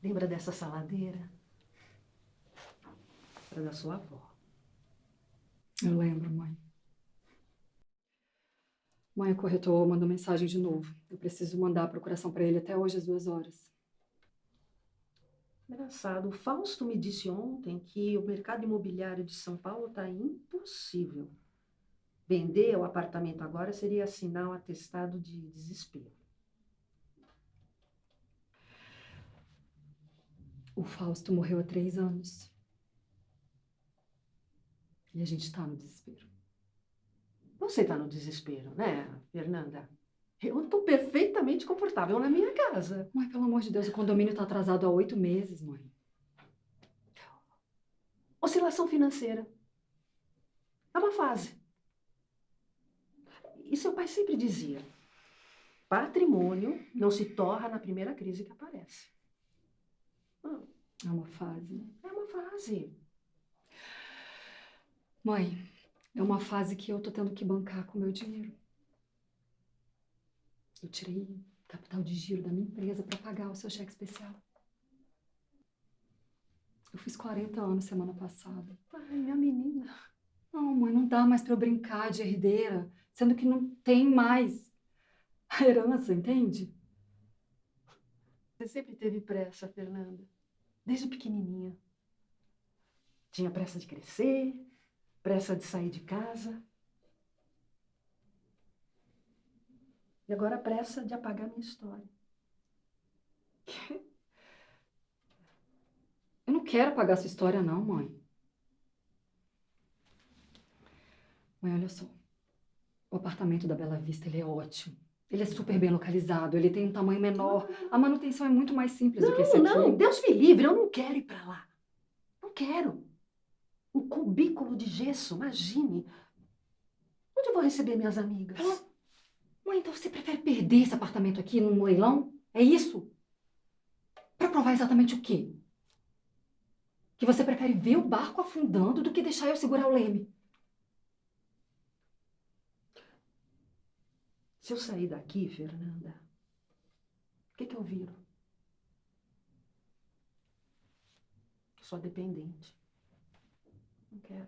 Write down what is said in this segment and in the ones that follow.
Lembra dessa saladeira? Era da sua avó. Eu lembro, mãe. Mãe, o corretor mandou mensagem de novo. Eu preciso mandar a procuração para ele até hoje às 2 horas. Engraçado, o Fausto me disse ontem que o mercado imobiliário de São Paulo está impossível. Vender o apartamento agora seria assinar um atestado de desespero. O Fausto morreu há 3 anos. E a gente tá no desespero. Você está no desespero, né, Fernanda? Eu estou perfeitamente confortável na minha casa. Mãe, pelo amor de Deus, o condomínio tá atrasado há 8 meses, mãe. Oscilação financeira. É uma fase. E seu pai sempre dizia: patrimônio não se torra na primeira crise que aparece. É uma fase. É uma fase. Mãe, é uma fase que eu tô tendo que bancar com o meu dinheiro. Eu tirei capital de giro da minha empresa para pagar o seu cheque especial. Eu fiz 40 anos semana passada. Ai, minha menina. Não, mãe, não dá mais para eu brincar de herdeira, sendo que não tem mais a herança, entende? Você sempre teve pressa, Fernanda. Desde pequenininha. Tinha pressa de crescer, pressa de sair de casa. E agora a pressa de apagar minha história. Eu não quero apagar sua história, não, mãe. Mãe, olha só. O apartamento da Bela Vista, ele é ótimo. Ele é super bem localizado, ele tem um tamanho menor. A manutenção é muito mais simples do que esse aqui. Não, Deus me livre, eu não quero ir para lá. Não quero. Um cubículo de gesso, imagine. Onde eu vou receber minhas amigas? Mãe, então você prefere perder esse apartamento aqui num leilão? É isso? Pra provar exatamente o quê? Que você prefere ver o barco afundando do que deixar eu segurar o leme. Se eu sair daqui, Fernanda, o que eu viro? Sou dependente. Não quero.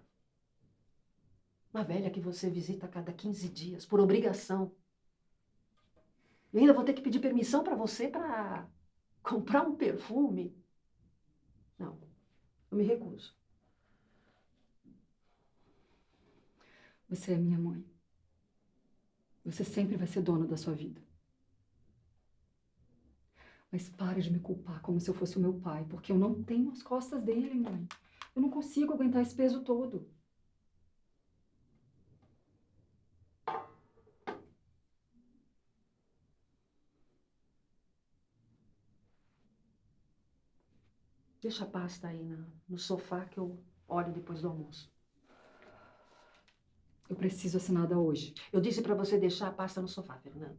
Uma velha que você visita a cada 15 dias, por obrigação. E ainda vou ter que pedir permissão para você para comprar um perfume? Não, eu me recuso. Você é minha mãe. Você sempre vai ser dona da sua vida. Mas para de me culpar como se eu fosse o meu pai, porque eu não tenho as costas dele, mãe. Eu não consigo aguentar esse peso todo. Deixa a pasta aí no sofá que eu olho depois do almoço. Eu preciso assinada hoje. Eu disse para você deixar a pasta no sofá, Fernanda.